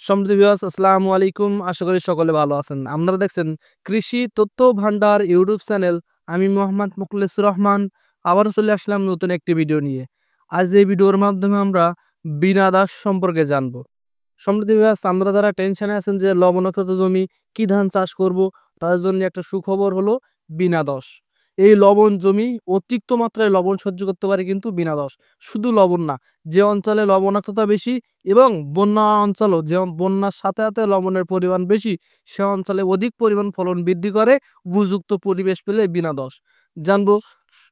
সম্প্রতি ভিউয়ার্স আসসালামু আলাইকুম। আশা করি সকলে ভালো আছেন। আপনারা দেখছেন কৃষি তথ্য ভান্ডার ইউটিউব চ্যানেল। আমি মোহাম্মদ মুখলেসুর রহমান আবারও চলে আসলাম নতুন একটি ভিডিও নিয়ে। আজ এই ভিডিওর মাধ্যমে আমরা বিনা দাস সম্পর্কে জানবো। সম্প্রতি ভিউয়ার্স আপনারা যারা টেনশনে আছেন যে লবণাক্ত জমি কি ধান চাষ করব, তাদের জন্য একটা সুখবর হলো বিনা দশ। এই লবণ জমি অতিরিক্ত মাত্রায় লবণ সহ্য করতে পারে কিন্তু বিনা দশ। শুধু লবণ না, যে অঞ্চলে লবণাক্ততা বেশি এবং বন্যা অঞ্চলও, যে বন্যার সাথে সাথে লবণের পরিমাণ বেশি, সে অঞ্চলে অধিক পরিমাণ ফলন বৃদ্ধি করে উপযুক্ত পরিবেশ পেলে বিনা দশ। জানবো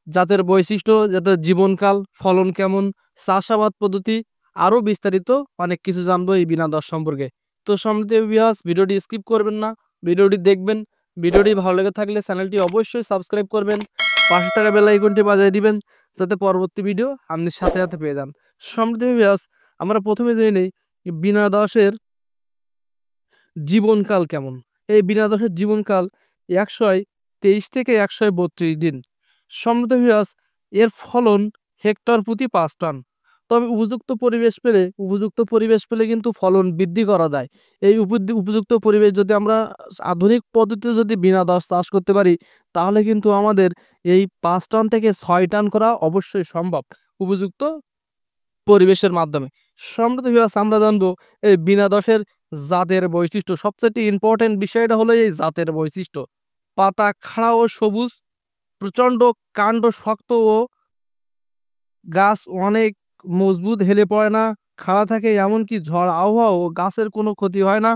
জাতের বৈশিষ্ট্য, জাতের জীবনকাল, ফলন কেমন, চাষাবাদ পদ্ধতি, আরও বিস্তারিত অনেক কিছু জানবো এই বিনা দশ সম্পর্কে। তো সম্প্রতি ভিউয়ার্স ভিডিওটি স্কিপ করবেন না, ভিডিওটি দেখবেন। ভিডিওটি ভালো লেগে থাকলে চ্যানেলটি অবশ্যই সাবস্ক্রাইব করবেন, পাশে থাকা বেল আইকনটি বাজিয়ে দিবেন যাতে পরবর্তী ভিডিও আপনি সাথে সাথে পেয়ে যান। সম্প্রতি ভিউয়ার্স আমরা প্রথমে জেনে নেই বিনা দশের জীবনকাল কেমন। এই বিনা দশের জীবনকাল 123 থেকে 132 দিন। সম্প্রতি ভিউয়ার্স এর ফলন হেক্টর প্রতি 5 টন। তবে উপযুক্ত পরিবেশ পেলে কিন্তু ফলন বৃদ্ধি করা যায়। এই উপযুক্ত পরিবেশ যদি আমরা আধুনিক পদ্ধতিতে যদি বিনা দশ চাষ করতে পারি, তাহলে কিন্তু আমাদের এই 5 টন থেকে 6 টন করা অবশ্যই সম্ভব উপযুক্ত পরিবেশের মাধ্যমে। সম্প্রতি ভিউয়ার্স আমরা জানবো এই বিনা দশের জাতের বৈশিষ্ট্য। সবচেয়ে ইম্পর্টেন্ট বিষয়টা হলো এই জাতের বৈশিষ্ট্য। পাতা খাড়া ও সবুজ, প্রচণ্ড কাণ্ড শক্ত ও গাছ অনেক মজবুত, হেলে পড়ে না, খাড়া থাকে, এমনকি ঝড় আবহাওয়া ও গাছের কোনো ক্ষতি হয় না।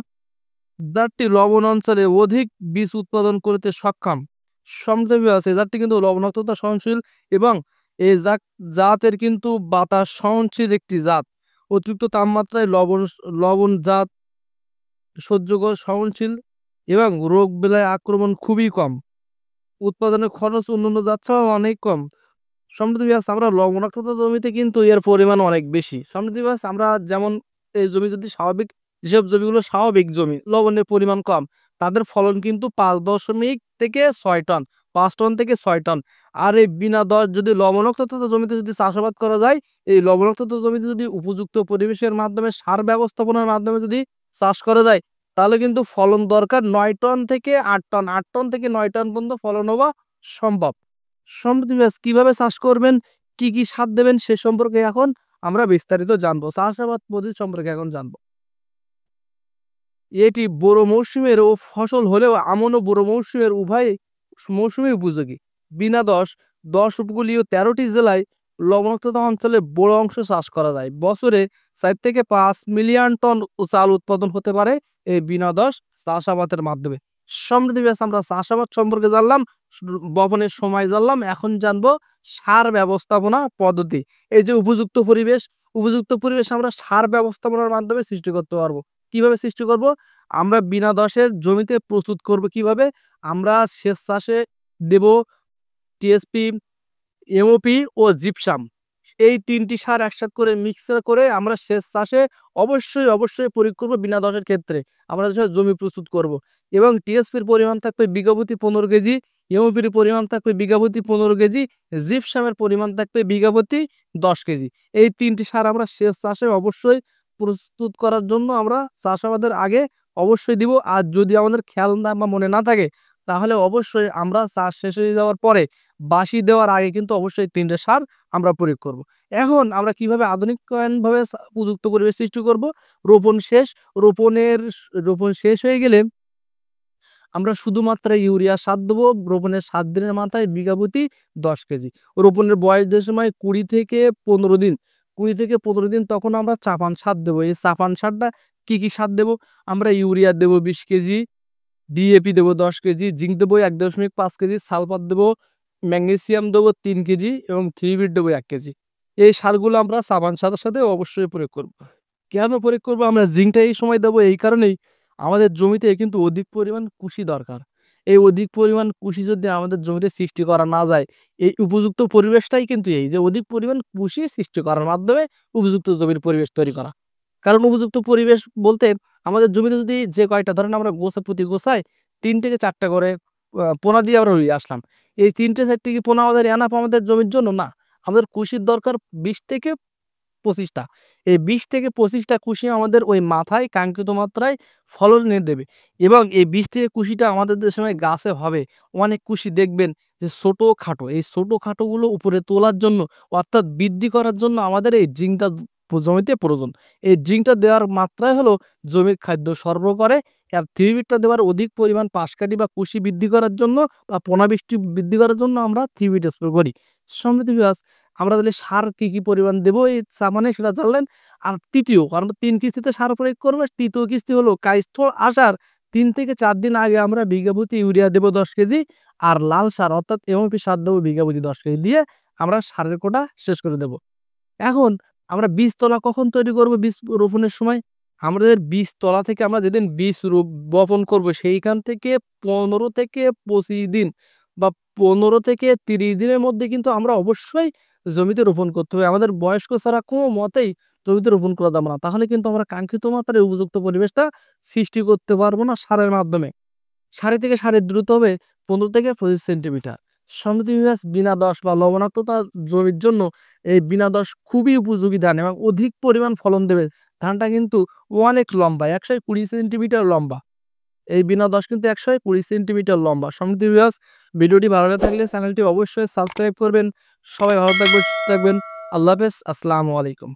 জাতটি লবণ অঞ্চলে অধিক বীজ উৎপাদন করতে সক্ষম। সম্প্রতি আছে জাতটি কিন্তু লবণাক্ততা সহনশীল এবং এই জাতের কিন্তু বাতাস সহনশীল একটি জাত। অতিরিক্ত তাপমাত্রায় লবণ জাত সহনশীল এবং রোগ বেলায় আক্রমণ খুবই কম। উৎপাদনের খরচ অন্যান্য জাত ছাড়াও অনেক কম। সম্প্রতি আমরা লবণাক্ততা জমিতে কিন্তু এর পরিমাণ অনেক বেশি। সম্প্রতি আমরা যেমন এই জমি যদি স্বাভাবিক, যেসব জমিগুলো স্বাভাবিক জমি লবণের পরিমাণ কম, তাদের ফলন কিন্তু 5 থেকে 6 টন, 5 টন থেকে 6 টন। আর এই বিনা দশ যদি লবণাক্ততা জমিতে যদি চাষাবাদ করা যায়, এই লবণাক্ততা জমিতে যদি উপযুক্ত পরিবেশের মাধ্যমে সার ব্যবস্থাপনার মাধ্যমে যদি চাষ করা যায়, তাহলে কিন্তু ফলন দরকার 9 টন থেকে 8 টন, 8 টন থেকে 9 টন পর্যন্ত ফলন হওয়া সম্ভব। সম্প্রতি কিভাবে চাষ করবেন, কি কি সার দেবেন সে সম্পর্কে এখন আমরা বিস্তারিত জানবো। চাষাবাদ পদ্ধতি সম্পর্কে এখন জানবো। এটি বোরো মৌসুমের ও ফসল হলেও আমন ও বোরো মৌসুমের উভয় মৌসুমে উপযোগী। বিনা দশ উপকূলীয় 13টি জেলায় লবণাক্ততা অঞ্চলে বড় অংশ চাষ করা যায়। বছরে 4 থেকে 5 মিলিয়ন টন চাল উৎপাদন হতে পারে এই বিনা দশ চাষাবাদের মাধ্যমে। সমৃদ্ধি ব্যাস আমরা চাষাবাদ সম্পর্কে জানলাম, বপনের সময় জানলাম, এখন জানবো সার ব্যবস্থাপনা পদ্ধতি। এই যে উপযুক্ত পরিবেশ আমরা সার ব্যবস্থাপনার মাধ্যমে সৃষ্টি করতে পারবো। কিভাবে সৃষ্টি করব? আমরা বিনা দশের জমিতে প্রস্তুত করব কিভাবে? আমরা সেচ চাষে দেব টিএসপি, এমওপি ও জিপসাম। এই 3টি সার একসাথে করে মিক্সার করে আমরা সেচ চাষে অবশ্যই প্রয়োগ করব বিনা দশের ক্ষেত্রে। আমরা যখন জমি প্রস্তুত করব এবং টিএসপির পরিমাণ থাকবে বিঘা প্রতি 15 কেজি, এমওপির পরিমাণ থাকবে বিঘা প্রতি 15 কেজি, জিপসামের পরিমাণ থাকবে বিঘা প্রতি 10 কেজি। এই 3টি সার আমরা সেচ চাষে অবশ্যই প্রস্তুত করার জন্য আমরা চাষাবাদের আগে অবশ্যই দিব। আর যদি আমাদের খেয়াল না বা মনে না থাকে, তাহলে অবশ্যই আমরা চাষ শেষ হয়ে যাওয়ার পরে বাসি দেওয়ার আগে কিন্তু অবশ্যই 3টে সার আমরা প্রয়োগ করব। এখন আমরা কিভাবে আধুনিকায়নভাবে উপযুক্ত পরিবেশ সৃষ্টি করব? রোপণ শেষ হয়ে গেলে আমরা শুধুমাত্র ইউরিয়া সার দেবো রোপণের 7 দিনের মাথায় বিঘা প্রতি 10 কেজি। রোপণের বয়স যে সময় 20 থেকে 15 দিন, তখন আমরা চাপান সার দেবো। এই চাপান সারটা কি সার দেবো? আমরা ইউরিয়া দেবো 20 কেজি, ডিএপি দেবো 10 কেজি, জিঙ্ক দেবো 1.5 কেজি, সালফার দেবো, ম্যাগনেসিয়াম দেবো 3 কেজি এবং থিওবিট দেবো 1 কেজি। এই সারগুলো আমরা চাপান সারের সাথে অবশ্যই প্রয়োগ করব। কেন প্রয়োগ করব? আমরা জিঙ্কটা এই সময় দেবো এই কারণেই, আমাদের জমিতে কিন্তু অধিক পরিমাণ কুশি দরকার। এই অধিক পরিমাণ কুশি যদি আমাদের জমিতে সৃষ্টি করা না যায়, এই উপযুক্ত পরিবেশটাই কিন্তু এই যে অধিক পরিমাণ কুশি সৃষ্টি করার মাধ্যমে উপযুক্ত জমির পরিবেশ তৈরি করা। কারণ উপযুক্ত পরিবেশ বলতে আমাদের জমিতে যদি যে কয়টা ধরেন আমরা প্রতি গোছায় 3 থেকে 4টা করে পোনা দিয়ে আমরা রুইয়ে আসলাম। এই 3টে 4টে কি পোনা আমাদের এনাফ আমাদের জমির জন্য? না। আমাদের কুশির দরকার 20 থেকে 25টা। এই 20 থেকে 25টা কুশি আমাদের ওই মাথায় কাঙ্ক্ষিত মাত্রায় ফলন এনে দেবে এবং এই 20 থেকে 25টা আমাদের যে সময় গাছে হবে, অনেক কুশি দেখবেন যে ছোট-খাটো। এই ছোট-খাটোগুলো উপরে তোলার জন্য অর্থাৎ বৃদ্ধি করার জন্য আমাদের এই জিঙ্কটা জমিতে প্রয়োজন। এই জিঙ্কটা দেওয়ার মাত্রাই হলো জমির খাদ্য সরবরাহ করে। আর থিওবিটটা দেওয়ার অধিক পরিমাণ পাশকাঠি বা কুশি বৃদ্ধি করার জন্য বা পোনা বৃদ্ধি করার জন্য আমরা থিওবিট স্প্রে করি। সম্মানিত ভিউয়ার্স, আমরা তাহলে সার কি পরিমাণ দেবো এই মানে সেটা জানলেন। আর তৃতীয়, কারণ ৩ কিস্তিতে সার প্রয়োগ করবো। তৃতীয় কিস্তি হলো কাইস্থল আসার ৩ থেকে ৪ দিন আগে আমরা বিঘা প্রতি ইউরিয়া দেবো ১০ কেজি। আর লাল সার অর্থাৎ এমওপি সার দেবো বিঘা প্রতি 10 কেজি দিয়ে আমরা সারের কোটা শেষ করে দেবো। এখন আমরা বীজতলা কখন তৈরি করব বীজ রোপণের সময়? আমাদের বীজতলা থেকে আমরা যেদিন বীজ বপন করব সেইখান থেকে ১৫ থেকে ২৫ দিন বা ১৫ থেকে ৩০ দিনের মধ্যে কিন্তু আমরা অবশ্যই জমিতে রোপণ করতে হবে। আমাদের বয়স্ক ছাড়া কোনো মতেই জমিতে রোপণ করা যাবে না। তাহলে কিন্তু আমরা কাঙ্ক্ষিত মাত্রায় উপযুক্ত পরিবেশটা সৃষ্টি করতে পারবো না সারের মাধ্যমে। সারি থেকে সারের দূরত্ব হবে ১৫ থেকে ২৫ সেন্টিমিটার। সমিতি বিভাজ বিনা দশ বা লবণাক্ততা জমির জন্য এই বিনা দশ খুবই উপযোগী ধান এবং অধিক পরিমাণ ফলন দেবে। ধানটা কিন্তু অনেক লম্বা, ১২০ সেন্টিমিটার লম্বা। এই বিনা দশ কিন্তু ১২০ সেন্টিমিটার লম্বা। সমিতি বিভাজ ভিডিওটি ভালো লেগে থাকলে চ্যানেলটি অবশ্যই সাবস্ক্রাইব করবেন। সবাই ভালো থাকবেন, সুস্থ থাকবেন। আল্লাহ হাফেজ। আসসালামু আলাইকুম।